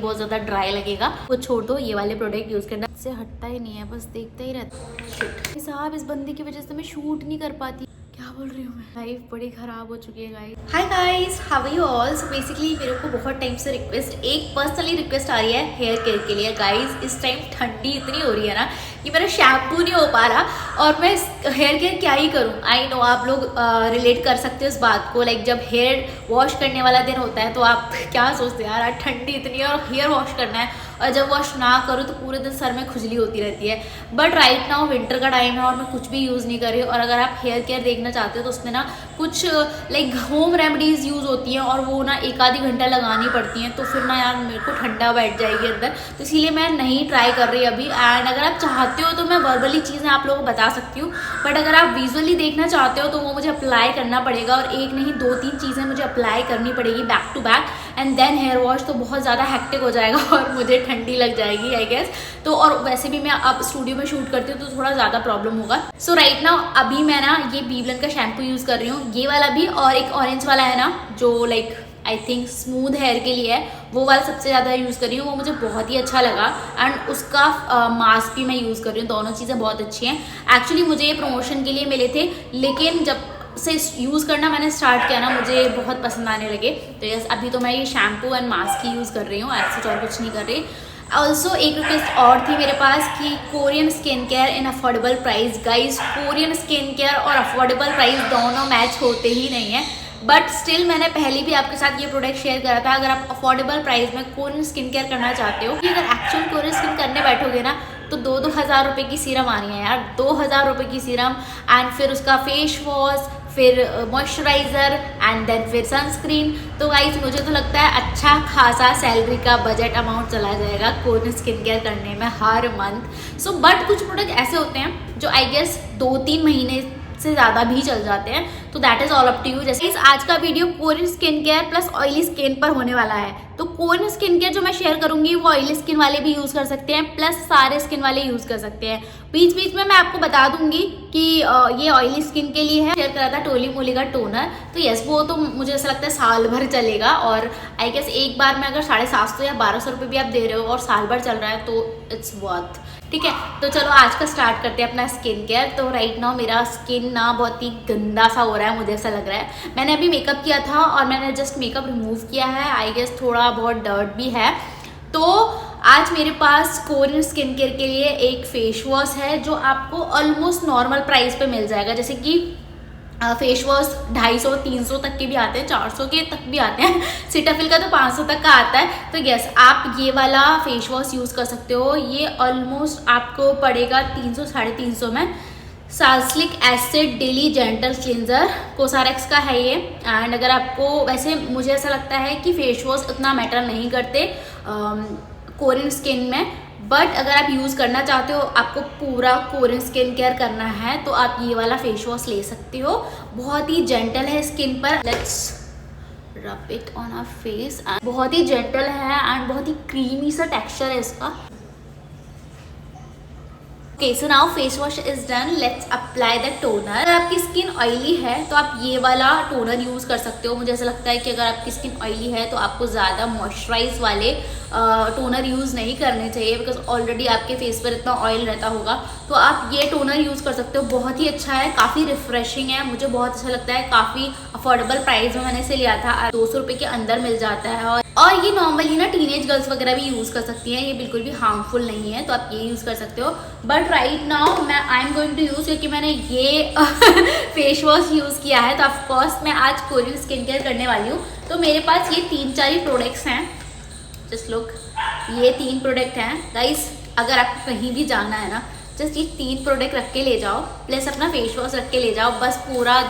बहुत ज़्यादा ड्राई लगेगा। वो छोड़ दो, ये वाले प्रोडक्ट यूज़ करना, इससे हटता ही नहीं है, बस देखता ही रहता है। साहब इस बंदे की वजह से मैं शूट नहीं कर पाती। क्या बोल रही हूँ मैं, लाइफ बड़ी ख़राब हो चुकी है guys. Hi guys, how are you all. So basically मेरे को बहुत टाइम से एक पर्सनली रिक्वेस्ट आ रही है हेयर केयर के लिए। गाइस इस टाइम ठंडी इतनी हो रही है ना कि मेरा शैम्पू नहीं हो पा रहा और मैं हेयर केयर क्या ही करूँ। आई नो आप लोग रिलेट कर सकते हो इस बात को। लाइक जब हेयर वॉश करने वाला दिन होता है तो आप क्या सोचते हैं, यार ठंडी इतनी है और हेयर वॉश करना है, और जब वॉश ना करो तो पूरे दिन सर में खुजली होती रहती है। बट राइट नाउ विंटर का टाइम है और मैं कुछ भी यूज़ नहीं कर रही हूँ। और अगर आप हेयर केयर देखना चाहते हो तो उसमें ना कुछ लाइक होम रेमेडीज़ यूज़ होती हैं और वो ना एक आधी घंटा लगानी पड़ती हैं, तो फिर ना यार मेरे को ठंडा बैठ जाएगी अंदर, तो इसीलिए मैं नहीं ट्राई कर रही अभी। एंड अगर आप चाहते हो तो मैं वर्बली चीज़ें आप लोगों को बता सकती हूँ, बट अगर आप विजुअली देखना चाहते हो तो वो मुझे अप्लाई करना पड़ेगा, और एक नहीं 2-3 चीज़ें मुझे अप्लाई करनी पड़ेगी back to back, and then hair wash. तो बहुत ज़्यादा हेक्टिक हो जाएगा और मुझे ठंडी लग जाएगी आई गेस। तो और वैसे भी मैं अब स्टूडियो में शूट करती हूँ तो थोड़ा ज़्यादा प्रॉब्लम होगा। सो राइट नाउ अभी मैं ना ये बीवलन का शैम्पू यूज़ कर रही हूँ, ये वाला भी, और एक ऑरेंज वाला है ना जो like I think smooth hair के लिए है, वो वाला सबसे ज़्यादा यूज़ कर रही हूँ। वो मुझे बहुत ही अच्छा लगा, एंड उसका मास्क भी मैं यूज़ कर रही हूँ। दोनों चीज़ें बहुत अच्छी हैं। एक्चुअली मुझे ये प्रमोशन के लिए मिले थे, लेकिन जब से यूज़ करना मैंने स्टार्ट किया ना मुझे बहुत पसंद आने लगे। तो यस अभी तो मैं ये shampoo and mask he use कर रही हूँ, ऐसे और कुछ नहीं कर रही। ऑल्सो एक रिक्वेस्ट और थी मेरे पास कि कोरियन स्किन केयर इन affordable price. Guys Korean skin care और अफोर्डेबल प्राइस दोनों मैच होते ही नहीं है, बट स्टिल मैंने पहले भी आपके साथ ये प्रोडक्ट शेयर करा था। अगर आप अफोर्डेबल प्राइस में कोरियन स्किन केयर करना चाहते हो, कि अगर एक्चुअल कोरियन स्किन करने बैठोगे ना तो 2-2 हज़ार रुपये की सीरम आ रही है यार, 2 हज़ार रुपये की सीरम, एंड फिर उसका फेस वॉश, फिर मॉइस्चराइज़र, एंड देन फिर सनस्क्रीन। तो गाइस मुझे तो लगता है अच्छा खासा सैलरी का बजट अमाउंट चला जाएगा कोरियन स्किन केयर करने में हर मंथ। सो बट कुछ प्रोडक्ट ऐसे होते हैं जो आई गेस 2-3 महीने से ज़्यादा भी चल जाते हैं, तो that is all up to you. जैसे इस आज का video Korean skin care plus oily skin पर होने वाला है, तो कोरियन स्किन केयर जो मैं शेयर करूंगी वो ऑयली स्किन वाले भी यूज़ कर सकते हैं, प्लस सारे स्किन वाले यूज़ कर सकते हैं। बीच बीच में मैं आपको बता दूंगी कि ये ऑयली स्किन के लिए है। शेयर करा था टोली मोली का टोनर, तो यस वो तो मुझे ऐसा लगता है साल भर चलेगा, और आई गेस एक बार में अगर 750 या 1200 रुपये भी आप दे रहे हो और साल भर चल रहा है तो इट्स वर्थ। ठीक है, तो चलो आज का स्टार्ट करते हैं अपना स्किन केयर। तो राइट नाउ मेरा स्किन ना बहुत ही गंदा सा हो रहा है, मुझे ऐसा लग रहा है। मैंने अभी मेकअप किया था और मैंने जस्ट मेकअप रिमूव किया है, आई गेस थोड़ा बहुत डर्ट भी है। तो आज मेरे पास कोरियन स्किन केयर के लिए एक फेस वॉश है जो आपको ऑलमोस्ट नॉर्मल प्राइस पे मिल जाएगा। जैसे कि फेस वॉश 250-300 तक के भी आते हैं, 400 के तक भी आते हैं, सिटाफिल का तो 500 तक का आता है। तो यस आप ये वाला फेस वॉश यूज़ कर सकते हो। ये ऑलमोस्ट आपको पड़ेगा 300-350 में। साल्सिलिक एसिड डेली जेंटल क्लींजर कोसारेक्स का है ये। एंड अगर आपको, वैसे मुझे ऐसा लगता है कि फेस वॉश उतना मैटर नहीं करते कोरियन स्किन में, बट अगर आप यूज़ करना चाहते हो, आपको पूरा कोरियन स्किन केयर करना है, तो आप ये वाला फेस वॉश ले सकते हो। बहुत ही जेंटल है स्किन पर। Let's rub it on our face. बहुत ही जेंटल है एंड बहुत ही क्रीमी सा टेक्सचर है इसका। Okay so now face wash is done, let's apply the toner. अगर आपकी स्किन ऑयली है तो आप ये वाला टोनर यूज़ कर सकते हो। मुझे ऐसा लगता है कि अगर आपकी स्किन ऑयली है तो आपको ज़्यादा मॉइस्चराइज वाले टोनर यूज़ नहीं करने चाहिए, बिकॉज ऑलरेडी आपके फेस पर इतना ऑयल रहता होगा। तो आप ये टोनर यूज़ कर सकते हो, बहुत ही अच्छा है, काफ़ी रिफ्रेशिंग है, मुझे बहुत अच्छा लगता है। काफ़ी अफोर्डेबल प्राइस में मैंने इसे लिया था, 200 रुपये के अंदर मिल जाता है। और ये नॉर्मली ना टीनेज गर्ल्स वगैरह भी यूज़ कर सकती हैं, ये बिल्कुल भी हार्मफुल नहीं है, तो आप ये यूज़ कर सकते हो। बट राइट नाउ मैं I am going to use, क्योंकि मैंने ये फेस वॉश यूज़ किया है, तो ऑफकोर्स मैं आज कोरियन स्किन केयर करने वाली हूँ। तो मेरे पास ये 3-4 ही प्रोडक्ट्स हैं, जस्ट लुक, ये 3 प्रोडक्ट हैं गाइस। अगर आपको कहीं भी जाना है ना, जस्ट ये 3 प्रोडक्ट रख के ले जाओ, प्लस अपना फेस वॉश रख के ले जाओ, बस पूरा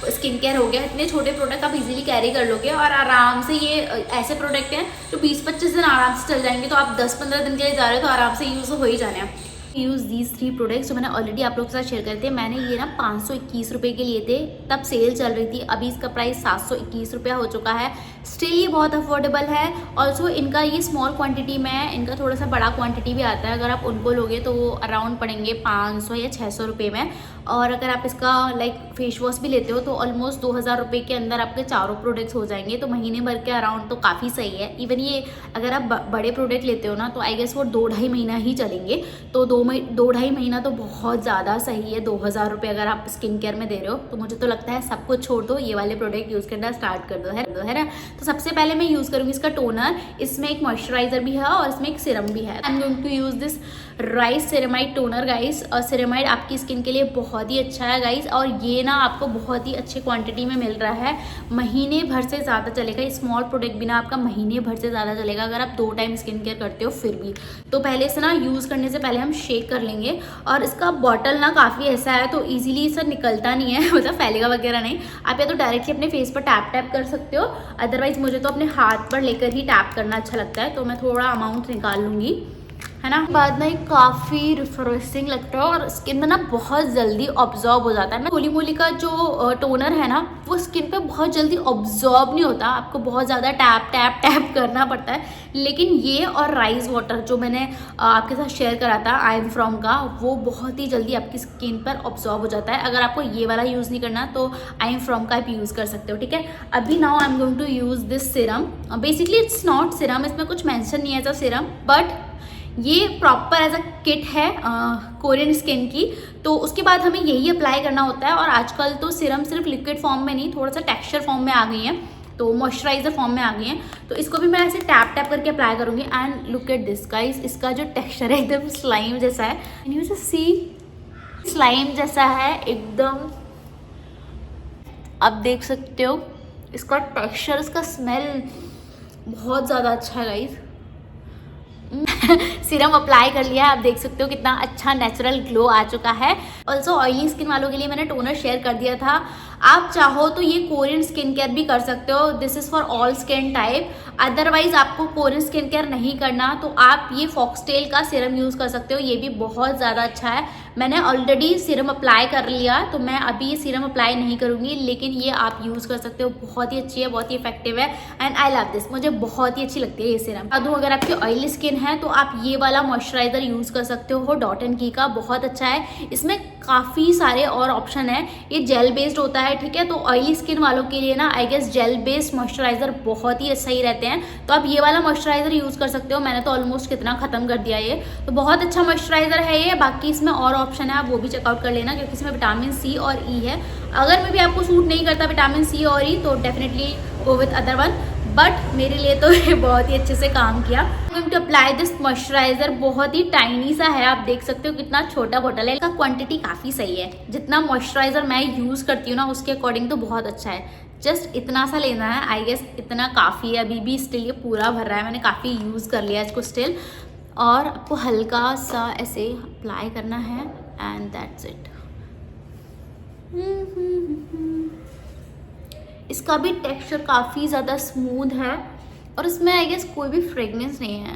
स्किन केयर हो गया। इतने छोटे प्रोडक्ट आप इजीली कैरी कर लोगे, और आराम से ये ऐसे प्रोडक्ट हैं जो 20-25 दिन आराम से चल जाएंगे। तो आप 10-15 दिन के लिए जा रहे हो तो आराम से यूज़ हो ही जाने हैं। यूज़ दीज 3 प्रोडक्ट्स जो मैंने ऑलरेडी आप लोगों के साथ शेयर करे थे। मैंने ये ना 521 रुपये के लिए थे, तब सेल चल रही थी। अभी इसका प्राइस 721 रुपया हो चुका है। स्टिल ये बहुत अफोर्डेबल है। ऑल्सो इनका ये स्मॉल क्वांटिटी में है, इनका थोड़ा सा बड़ा क्वांटिटी भी आता है। अगर आप उनको लोगे तो वो अराउंड पड़ेंगे 500 या 600 रुपये में। और अगर आप इसका लाइक फेस वॉश भी लेते हो तो ऑलमोस्ट 2000 रुपये के अंदर आपके चारों प्रोडक्ट्स हो जाएंगे। तो महीने भर के अराउंड तो काफ़ी सही है। इवन ये अगर आप बड़े प्रोडक्ट लेते हो ना तो आई गेस वो 2-2.5 महीना ही चलेंगे। तो 2-2.5 महीना तो बहुत ज़्यादा सही है। 2000 रुपये अगर आप स्किन केयर में दे रहे हो तो मुझे तो लगता है सब कुछ छोड़ दो, ये वाले प्रोडक्ट यूज़ करना स्टार्ट कर दो, है ना। तो सबसे पहले मैं यूज़ करूँगी इसका टोनर। इसमें एक मॉइस्चराइजर भी है और इसमें एक सिरम भी है। I am going to use this rice ceramide toner guys. और सेरेमाइड आपकी स्किन के लिए बहुत ही अच्छा है गाइस, और ये ना आपको बहुत ही अच्छी क्वांटिटी में मिल रहा है। महीने भर से ज़्यादा चलेगा। स्मॉल प्रोडक्ट भी ना आपका महीने भर से ज़्यादा चलेगा अगर आप 2 टाइम स्किन केयर करते हो फिर भी। तो पहले से ना यूज़ करने से पहले हम शेक कर लेंगे। और इसका बॉटल ना काफ़ी ऐसा है तो ईजिली इससे निकलता नहीं है, मतलब फैलेगा वगैरह नहीं। आप या तो डायरेक्टली अपने फेस पर टैप कर सकते हो, अदरवाइज मुझे तो अपने हाथ पर लेकर ही टैप करना अच्छा लगता है। तो मैं थोड़ा अमाउंट निकाल लूँगी, है ना। बाद में काफ़ी रिफ्रेशिंग लगता है और स्किन में ना बहुत जल्दी ऑब्जॉर्ब हो जाता है। होली मोली का जो टोनर है ना वो स्किन पे बहुत जल्दी ऑब्जॉर्ब नहीं होता, आपको बहुत ज़्यादा टैप करना पड़ता है। लेकिन ये और राइस वाटर जो मैंने आपके साथ शेयर करा था आई एम फ्रॉम का, वो बहुत ही जल्दी आपकी स्किन पर ऑब्जॉर्ब हो जाता है। अगर आपको ये वाला यूज़ नहीं करना तो आई एम फ्रॉम का आप यूज़ कर सकते हो, ठीक है। अभी now I am going to use this serum. Basically it's not serum, इसमें कुछ मैंशन नहीं है एज अ सिरम, बट ये प्रॉपर एज अ किट है कोरियन स्किन की। तो उसके बाद हमें यही अप्लाई करना होता है। और आजकल तो सिरम सिर्फ लिक्विड फॉर्म में नहीं, थोड़ा सा टेक्सचर फॉर्म में आ गई है, तो मॉइस्चराइजर फॉर्म में आ गई हैं। तो इसको भी मैं ऐसे टैप करके अप्लाई करूँगी। And look at this guys, इसका जो टेक्सचर है एकदम स्लाइम जैसा है। Can you just see, slime जैसा है एकदम, आप देख सकते हो। इसका टेक्सचर, इसका स्मेल बहुत ज़्यादा अच्छा है गाइस। सीरम अप्लाई कर लिया है, आप देख सकते हो कितना अच्छा नेचुरल ग्लो आ चुका है। ऑल्सो ऑयली स्किन वालों के लिए मैंने टोनर शेयर कर दिया था। आप चाहो तो ये कोरियन स्किन केयर भी कर सकते हो, this is for all skin type. Otherwise आपको कोरियन स्किन केयर नहीं करना तो आप ये फॉक्सटेल का सीरम यूज़ कर सकते हो, ये भी बहुत ज़्यादा अच्छा है। मैंने ऑलरेडी सीरम अप्लाई कर लिया तो मैं अभी ये सीरम अप्लाई नहीं करूँगी, लेकिन ये आप यूज़ कर सकते हो, बहुत ही अच्छी है, बहुत ही इफेक्टिव है। एंड आई लव दिस, मुझे बहुत ही अच्छी लगती है ये सीरम। अगर आपकी ऑयली स्किन है तो आप ये वाला मॉइस्चराइजर यूज़ कर सकते हो डॉट एंड की का, बहुत अच्छा है। इसमें काफ़ी सारे और ऑप्शन है, ये जेल बेस्ड होता है, ठीक है। तो ऑयली स्किन वालों के लिए ना I guess gel based moisturiser बहुत ही सही रहते हैं। तो आप ये वाला मॉइस्चराइजर यूज़ कर सकते हो। मैंने तो ऑलमोस्ट कितना ख़त्म कर दिया ये, तो बहुत अच्छा मॉइस्चराइजर है ये। बाकी इसमें और ऑप्शन है, आप वो भी चेकआउट कर लेना, क्योंकि इसमें विटामिन सी और ई है। अगर मे भी आपको सूट नहीं करता विटामिन सी और ई तो definitely go with other one, but मेरे लिए तो ये बहुत ही अच्छे से काम किया। टू अप्लाई दिस मॉइस्चराइजर, बहुत ही टाइनी सा है, आप देख सकते हो कितना छोटा बोतल है। इसका क्वांटिटी काफ़ी सही है, जितना मॉइस्चराइजर मैं यूज़ करती हूँ ना उसके अकॉर्डिंग तो बहुत अच्छा है। जस्ट इतना सा लेना है, आई गेस इतना काफ़ी है। अभी भी स्टिल ये पूरा भर रहा है, मैंने काफ़ी यूज़ कर लिया इसको स्टिल। और आपको हल्का सा ऐसे अप्लाई करना है एंड दैट्स इट। इसका भी टेक्सचर काफ़ी ज़्यादा स्मूथ है और इसमें आई गेस कोई भी फ्रेगनेंस नहीं है,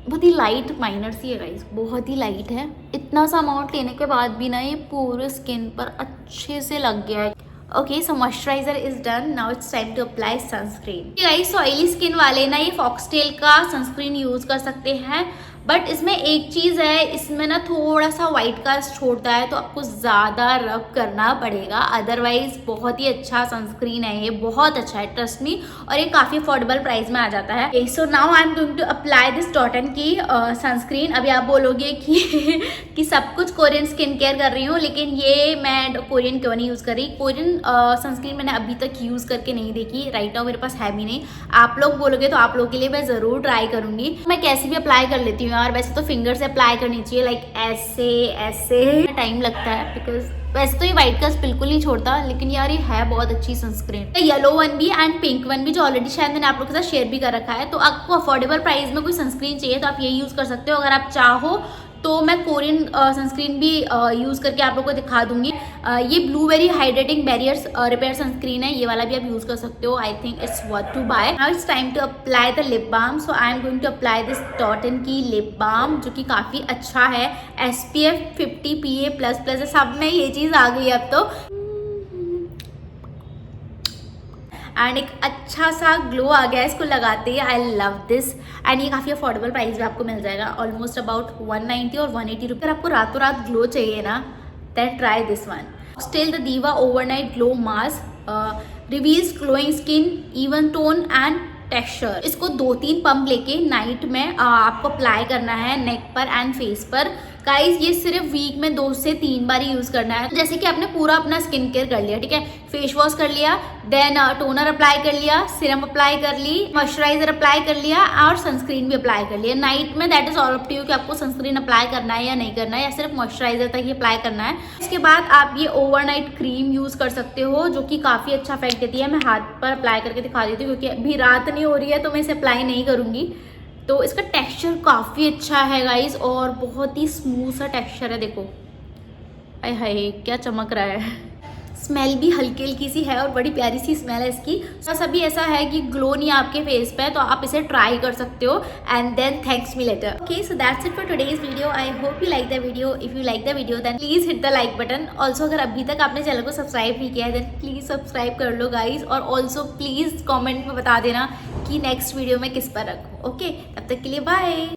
बहुत ही लाइट माइनर सी है गाइस, बहुत ही लाइट है। इतना सा अमाउंट लेने के बाद भी ना ये पूरे स्किन पर अच्छे से लग गया है। Okay, so moisturiser is done, now it's time to apply sunscreen. Guys oily skin वाले ना ये फॉक्सटेल का सनस्क्रीन यूज़ कर सकते हैं, बट इसमें एक चीज़ है, इसमें ना थोड़ा सा वाइट कास्ट छोड़ता है तो आपको ज़्यादा रब करना पड़ेगा। अदरवाइज बहुत ही अच्छा सनस्क्रीन है ये, बहुत अच्छा है, ट्रस्ट मी। और ये काफ़ी अफोर्डेबल प्राइस में आ जाता है। So now I am going to apply this Dot and Key sunscreen. अभी आप बोलोगे कि सब कुछ कोरियन स्किन केयर कर रही हूँ, लेकिन ये मैं कोरियन क्यों नहीं यूज़ कर रही। कोरियन सनस्क्रीन मैंने अभी तक यूज़ करके नहीं देखी, राइट नाउ मेरे पास है भी नहीं। आप लोग बोलोगे तो आप लोगों के लिए मैं ज़रूर ट्राई करूँगी। मैं कैसे भी अप्लाई कर लेती हूँ यार, वैसे तो फिंगर से अप्लाई करनी चाहिए, लाइक ऐसे ऐसे टाइम लगता है, बिकॉज वैसे तो ये व्हाइट कास्ट बिल्कुल नहीं छोड़ता, लेकिन यार ये है बहुत अच्छी सनस्क्रीन। येलो वन भी एंड पिंक वन भी, जो ऑलरेडी शायद मैंने आप लोगों के साथ शेयर भी कर रखा है। तो आपको अफोर्डेबल प्राइस में कोई सनस्क्रीन चाहिए तो आप ये यूज़ कर सकते हो। अगर आप चाहो तो मैं कोरियन सनस्क्रीन भी यूज़ करके आप लोगों को दिखा दूंगी। ये blueberry hydrating barriers repair sunscreen है, ये वाला भी आप यूज़ कर सकते हो। I think it's worth to buy. Now it's time to apply the lip balm. So I am going to apply this Dot and Key lip balm, जो कि काफ़ी अच्छा है। SPF 50 PA++ सब में ये चीज़ आ गई अब तो। एंड एक अच्छा सा ग्लो आ गया है इसको लगाते ही। आई लव दिस एंड ये काफ़ी अफोर्डेबल प्राइस में आपको मिल जाएगा, ऑलमोस्ट अबाउट 190 और 180 रुपये। अगर आपको रातों रात ग्लो चाहिए ना, then try this one. Still the diva overnight glow mask reveals glowing skin, even tone and texture. इसको 2-3 पंप लेके नाइट में आपको अप्लाई करना है नेक पर एंड फेस पर। गाइज ये सिर्फ वीक में 2 से 3 बार यूज करना है। तो जैसे कि आपने पूरा अपना स्किन केयर कर लिया, ठीक है, फेस वॉश कर लिया, देन टोनर अप्लाई कर लिया, सीरम अप्लाई कर ली, मॉइस्चराइजर अप्लाई कर लिया और सनस्क्रीन भी अप्लाई कर लिया। नाइट में that is all up to you कि आपको सनस्क्रीन अप्लाई करना है या नहीं करना है, या सिर्फ मॉइस्चराइजर तक ही अप्लाई करना है। इसके बाद आप ये ओवरनाइट क्रीम यूज कर सकते हो जो कि काफी अच्छा इफेक्ट देती है। मैं हाथ पर अप्लाई करके दिखा देती हूँ क्योंकि अभी रात नहीं हो रही है तो मैं इसे अप्लाई नहीं करूंगी। तो इसका टेक्सचर काफ़ी अच्छा है गाइस और बहुत ही स्मूथ सा टेक्सचर है। देखो आय हाय क्या चमक रहा है। स्मेल भी हल्की हल्की सी है और बड़ी प्यारी सी स्मेल है इसकी। बस अभी ऐसा है कि ग्लो नहीं है आपके फेस पे, तो आप इसे ट्राई कर सकते हो and then thanks me later. Okay, so that's it for today's video. I hope you like the video. If you like the video then please hit the like button. Also अगर अभी तक आपने channel को subscribe नहीं किया है then please subscribe कर लो guys. और ऑल्सो प्लीज कॉमेंट में बता देना कि नेक्स्ट वीडियो में किस पर रखूँ। ओके, तब तक के लिए बाय।